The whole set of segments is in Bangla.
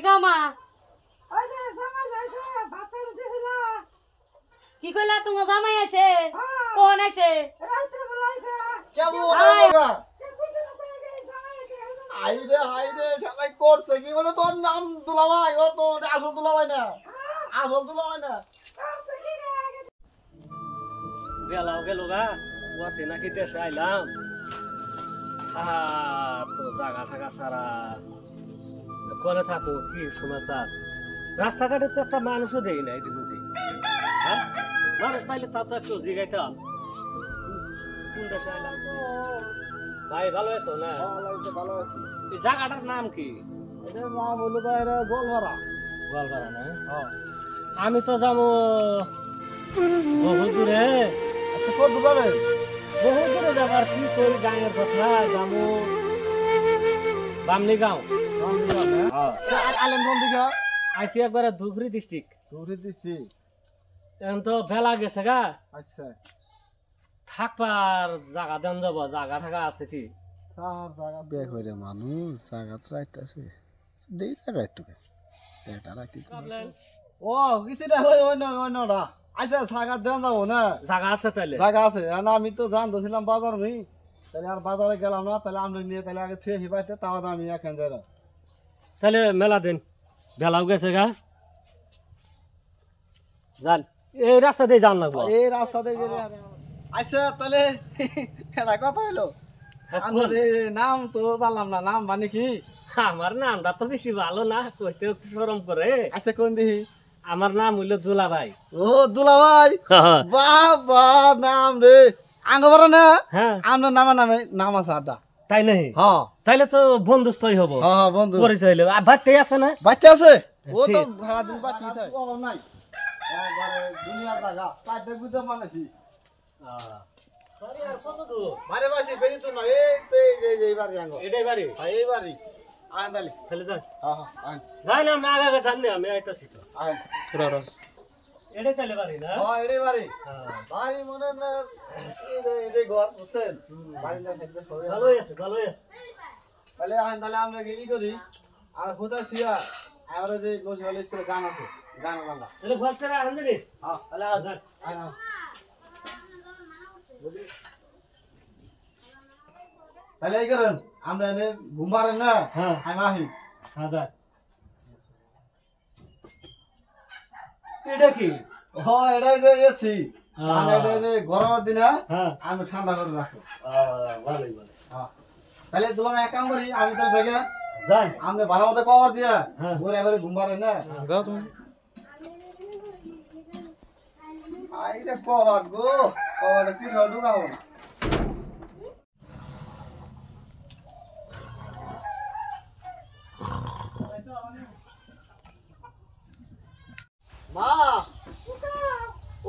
কি গো মা? ওই যে জামাই যাইছে ভাষাড়ি দিছিল। কি কইলা তোমার জামাই আছে? কোন আছে? রাইতে বলাইছে। কেমন বাবা? কতদিন কই গেছে জামাই আছে। হাই রে ঠেলাই করছে কি বলে তোর নাম দুলাভাই ও তো আসল দুলাভাই না। আসল দুলাভাই না। করছে কি রে? বেলাও গেল গা ওয়াসে নাকি দেশে আইলাম তো জায়গা থাকা সারা কোনে থাকো কি সমাচার রাস্তাঘাটে তো একটা মানুষও দেই না এদিক ওদিক হ্যাঁ মানুষ পাইলে তা তো একটু জিগাইতাম কোন দেশে আইলাম ভাই ভালো আছো না ভালো আছি। এই জায়গাটার নাম কি? এটা নাম হলো তো এরা গোলমারা। গোয়ালপাড়া না হ্যাঁ। আমি তো যাবো বহু দূরে আচ্ছা কত যাবে? বহু দূরে যাবার কি কই গাঁয়ের কথা যাবো বামনি গাঁও আলেন কোন দিকে? আইসি একবারে ধুবড়ি ডিস্ট্রিক্ট দৌড়ে দিচ্ছি। এখন তো বেলা গেছে গা আচ্ছা থাকবার জায়গা দেন যাব জায়গা থাকা আছে কি? জায়গা বিয়ে করে মানুষ জায়গা তো চাইতেছে দেই জায়গা একটু এটা রাখতে ও কিছু না ওই নটা আচ্ছা জায়গা দেন যাবো না জায়গা আছে তাইলে জায়গা আছে না আমি তো জানতেছিলাম বাজার নেই তাহলে আর বাজারে গেলাম না তাহলে আমরা নিয়ে তাহলে আগে ছেড়ে হিবাইতে তাও আমি এখন যাই না তাহলে মেলা দিন বেলাও গেছে গা যান এই রাস্তা দিয়ে যান লাগবো এই রাস্তাতে গেলে আচ্ছা তাহলে এটা কথা হইলো আমার নাম তো জানলাম না নাম মানে কি আমার নামটা তো বেশি ভালো না কইতে একটু শরম করে আচ্ছা কোন দিহি আমার নাম হইলো দুলা ভাই ও দুলা ভাই বাবা নাম রে আঙ্গবারা না হ্যাঁ আমার নামে নাম আছে আড্ডা তাই নাই হ্যাঁ তাইলে তো বন্ধুস্থই হবো হ্যাঁ বন্ধু পরিচয় হইলো ভাতই আছে না বাচ্চা আছে ও তো ঠিক। সারা দিন বাচ্চা থাকে ও নাই একবারে দুনিয়ার জায়গা চারটে বুঝতে পারছি আর কত দূর মারে বাসি বেরি তো না এই তো এই বাড়ি আঙ্গ এটাই বাড়ি এই বাড়ি আন্দালি তাহলে যাই হ্যাঁ হ্যাঁ যাই না আমি আগে আগে জানি আমি আইতাছি তো আয় এটাই তাহলে বাড়ি না হ্যাঁ এই বাড়ি হ্যাঁ। বাড়ি মনে না এই ঘর বুঝছেন বাড়ি না থাকলে সবাই ভালোই আছে ভালোই আছে তাহলে তাহলে আমরা কি করি আর কোথায় ছিয়া আমরা যে নজরুল স্কুলে গান আছে গান বাংলা তাহলে ফার্স্ট করে আনন্দ রে হ্যাঁ তাহলে আজ তাহলে এই করেন আমরা এনে ঘুমারেন না হ্যাঁ। আমি আহি হ্যাঁ যা এটা কি ও এটাই যে এসি হ্যাঁ। আমি এটা যে গরমের দিনে হ্যাঁ আমি ঠান্ডা করে রাখবো ভালোই ভালো হ্যাঁ তাহলে দুলাম এক কাম করি আমি তাহলে থেকে যাই আপনি ভালো মতো কভার দিয়া হ্যাঁ। ঘুরে এবারে ঘুমারেন না যাও তুমি আইরে কভার গো কভারটা কি ঢল ঢুকাবো না মা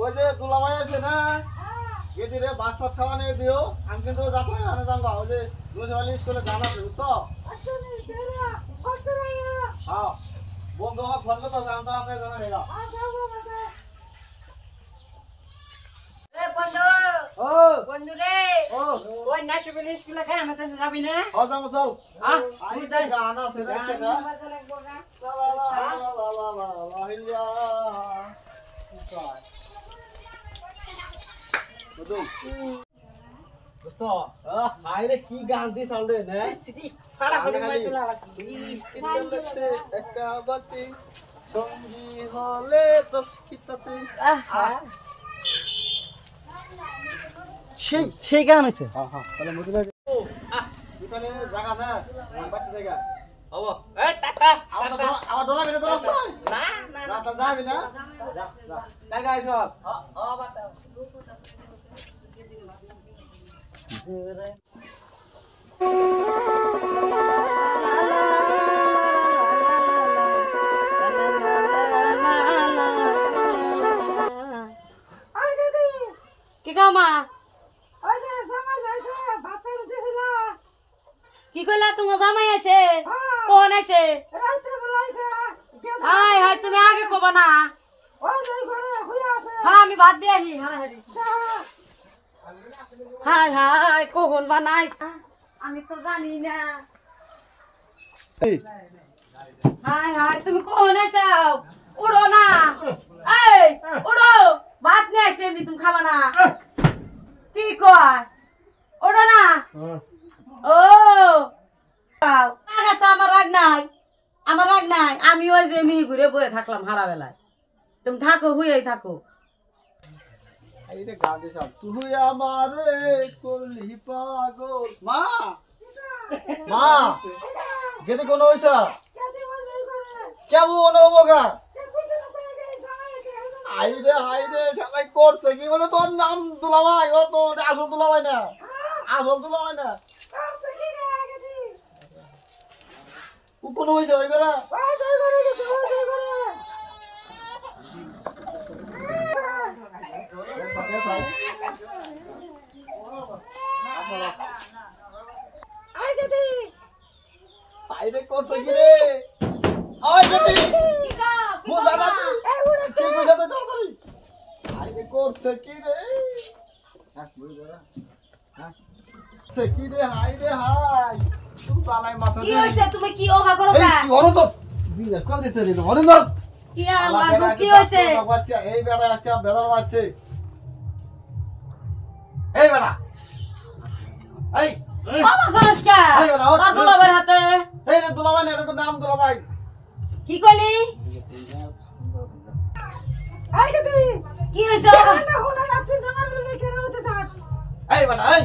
ওই যে দুলাভাই আছে না গেদি রে বাচ্চা খাওয়া নিয়ে দিও আমি কিন্তু যাবো না জানবা ওই যে নজরুল স্কুলে গান আছে বুঝছো আচ্ছা নি তেরা কতরায়া। হ্যাঁ বন্ধু আমার ফোন করতে জানতো আপনি জানা গেলা আ যাবো মাঝে। এ বন্ধু, ও বন্ধু রে। ও ওই নাশবিল স্কুলে খায় আমাদের কাছে যাবি না? ও যাবো চল হ্যাঁ? আই তাই গান আছে দেখতে না বাজা লাগবো না? লা লা লা লা লা লা লা হিয়া দোস্ত আইরে কি গান দি সাউন্ড নে শ্রী, ফাড়া করে মাইতে লাগাছি। কিচেন লাগছে একা বাতি সঙ্গী হলে তো কিতাতে আহা। সেই গান আছে। হ্যাঁ হ্যাঁ তাহলে মুদি লাগে ও এখানে জায়গা না বাচ্চা জায়গা হবো। এ টাটা। আমার ডলা বিনা তো রাস্তায় না না না তা যাবি না যা যা কাই গাইছ ও বাতা। ওই দিদি কি গো মা? ওই যে জামাই যাইছে ভাষাড়ি দিছিল। কি কইলা তোমার জামাই আছে? হ্যাঁ। কোন আছে? রাইতে বলাইছে। হাই হাই তুমি আগে কবা না। ওই যে ঘরে হইয়া আছে। হ্যাঁ আমি বাদ দিয়ে আহি। হাই হাই কখন বানাইছ? আমি তো জানি না। এই হায় হায় তুমি কখন আইসাও উড়ো না এই উড়ো ভাত নিয়ে আইছে আমি তুমি খাবা না কি কয় উড়ো না ও রাগ আছে আমার রাগ নাই আমি ওই যে মিহি ঘুরে বয়ে থাকলাম হারা বেলায় তুমি থাকো হুইয়াই থাকো এই যে গান দিছাম তুই আমারে করলি পাগল মা মা গেতে কোন হইছা কেমন হবগা হাইরে ঠেলাই করছে কি বলে তোর নাম দুলাভাই ও তো আসল দুলাভাই না কোন হইছে ওই করে আইরে করছে কি রে আই গতি বুঝা না তুই কি বুঝা তো তাড়াতাড়ি আইরে করছে কি রে সে কি রে হাই তুই পালাই মাথা কি হইছে তুমি কি ওহা করো এই কা তুই ওরে তো বিনা কল দিতে রে ওরে না কি লাগু কি হইছে এই বেড়া আজকে বেদার মারছে এই বেড়া এই বাবা করস কা এই বেটা, ওঠ, তোর দুলাভাইর হাতে এই রে দুলাভাই না এটা তো নাম দুলাভাই কি কইলি আই গদি কি হইছে বাবা? না হোনা না তুই জামার বলে কেন হতে চাস এই বেটা এই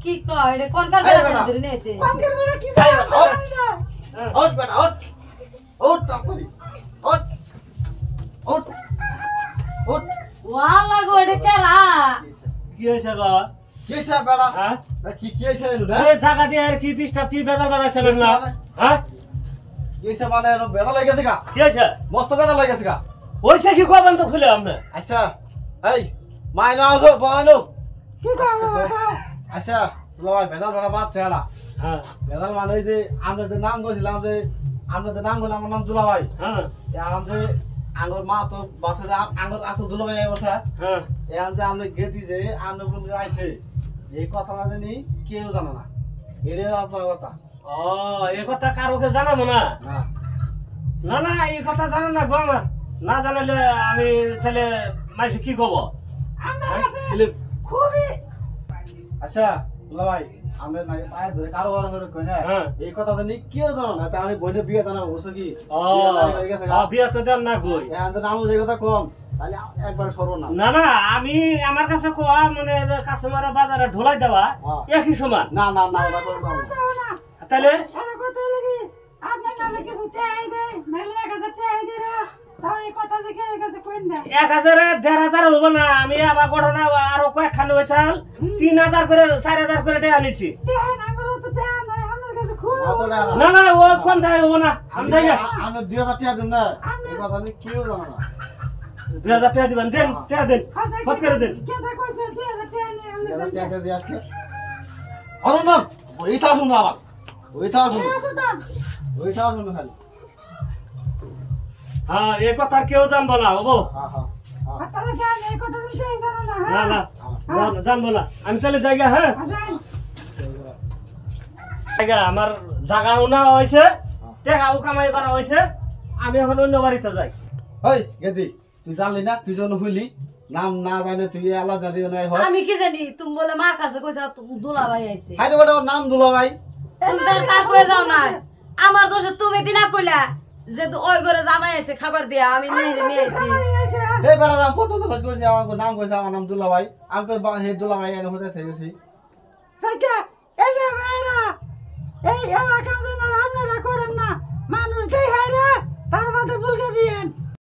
কি কয় রে কোন কার এই বেলা বেটা। ধরে নিয়েছে কমকের বলে কি এই জানো বেটা, ওঠ। জানি না ওঠ বেটা ওঠ তাড়াতাড়ি ওঠ ওয়া লাগো এটা কেরা কি হয়েছে গো কি হইছে বেড়া হ্যাঁ কি হইছে এনু না এই জায়গা দিয়ে আর কি ডিস্টার্ব কি বেদাল বাজাইছিলেন না হ্যাঁ কি হইছে মানে এনো বেদা লাগে গেছে গা কি হয়েছে মস্ত বেদা লাগে গেছে গা ওইসে কি কবেন তো খুলে আপনি আচ্ছা এই মাইনা আসো বানো কি কও বাবা কও আচ্ছা দুলাভাই বেদা জানা বাদ ছেড়া হ্যাঁ বেদাল মানে যে আমরা যে নাম কইছিলাম যে আমরা যে নাম বললাম আমার নাম দুলাভাই হ্যাঁ এখন যে আঙ্গুর মা তো বাসা যে আঙ্গুর আসল দুলাভাই আই বসা হ্যাঁ এখন যে আমরা গেতি যে আমরা বলে আইছে এই কথা না জানি কেউ জানে না এটাই আপনার কথা ও এই কথা কারোকে জানাবো না না না না এই কথা জানেন না গো আমার না জানালে আমি তাহলে মাইসে কি কব আমার কাছে ফিলিপ খুবই আচ্ছা দুলাভাই আমরা না পায়ে ধরে কারো বড় করে কই না হ্যাঁ। এই কথা জানি কেউ জানে না তাহলে বইনে বিয়ে জানা বসে কি ও বিয়ে নাই হয়ে গেছে গা। বিয়ে তো দেন না গই এখন তো নাম যে কথা কম তাহলে একবার সরো না না না আমি আমার কাছে কোয়া মানে কাস্টমারের বাজারে ঢোলাই দেওয়া হ্যাঁ। একই সমান না না না ওটা করে দাও না। দাও না তাহলে এর কথা লাগি আপনার নালে কিছু টাই দেয় নালে 1000 টাই দে রে তাও এই কথা দেখে এর কাছে কইন না 1000 1500 হবো না আমি আবার ঘটনা আরো কয়েকখান হয়েছাল 3000 করে 4000 করে টাকা নিছি টাই না করো তো টাই নাই আমার কাছে খুব অত টাকা না না ও কম টাকা হবো না আমি যাই আমরা 2000 টাকা দিন না এই কথা আমি কেউ জানে না 2000 টাকা দিবেন দেন টাকা দেন ফট করে দেন কে দা কইছে 2000 টাই নেই আমরা 2000 টাকা দিয়ে আসছে অরুণ ওই তা শুন আবার ওই তা শুন আসো দাম ওই তা শুন খালি হ্যাঁ এই কথা আর কেউ জানবো না হবো হ্যাঁ হ্যাঁ হ্যাঁ তাহলে জান এই কথা দিতে জানো না না হ্যাঁ না জানবো না আমি তাহলে জায়গা হ্যাঁ জান জায়গা আমার জায়গাও নেওয়া হয়েছে টাকাও কামাই করা হয়েছে আমি এখন অন্য বাড়িতে যাই ওই গেদি তুই জানলি না তুই জন হইলি নাম না জানে তুই আলাদা জানিও নাই হয় আমি কি জানি তুমি বলে মার কাছে কইছা দুলাভাই আইছে হাইরে ওটা ওর নাম দুলাভাই তুমি তার কার কই যাও না আমার দোষ তুমি দিনা কইলা যে ওই ঘরে জামাই আছে খাবার দিয়া আমি নেইরে নিয়ে আইছি এই বেড়া নাম কত তো ফস কইছে আমার নাম কইছে আমার নাম দুলাভাই আমি তো হে দুলাভাই এনে হতে থেকে গেছি সাইকে এই যে ভাইরা এই এলাকা আপনারা করেন না মানুষ দেখায় রে তার মধ্যে ভুলকে দিয়েন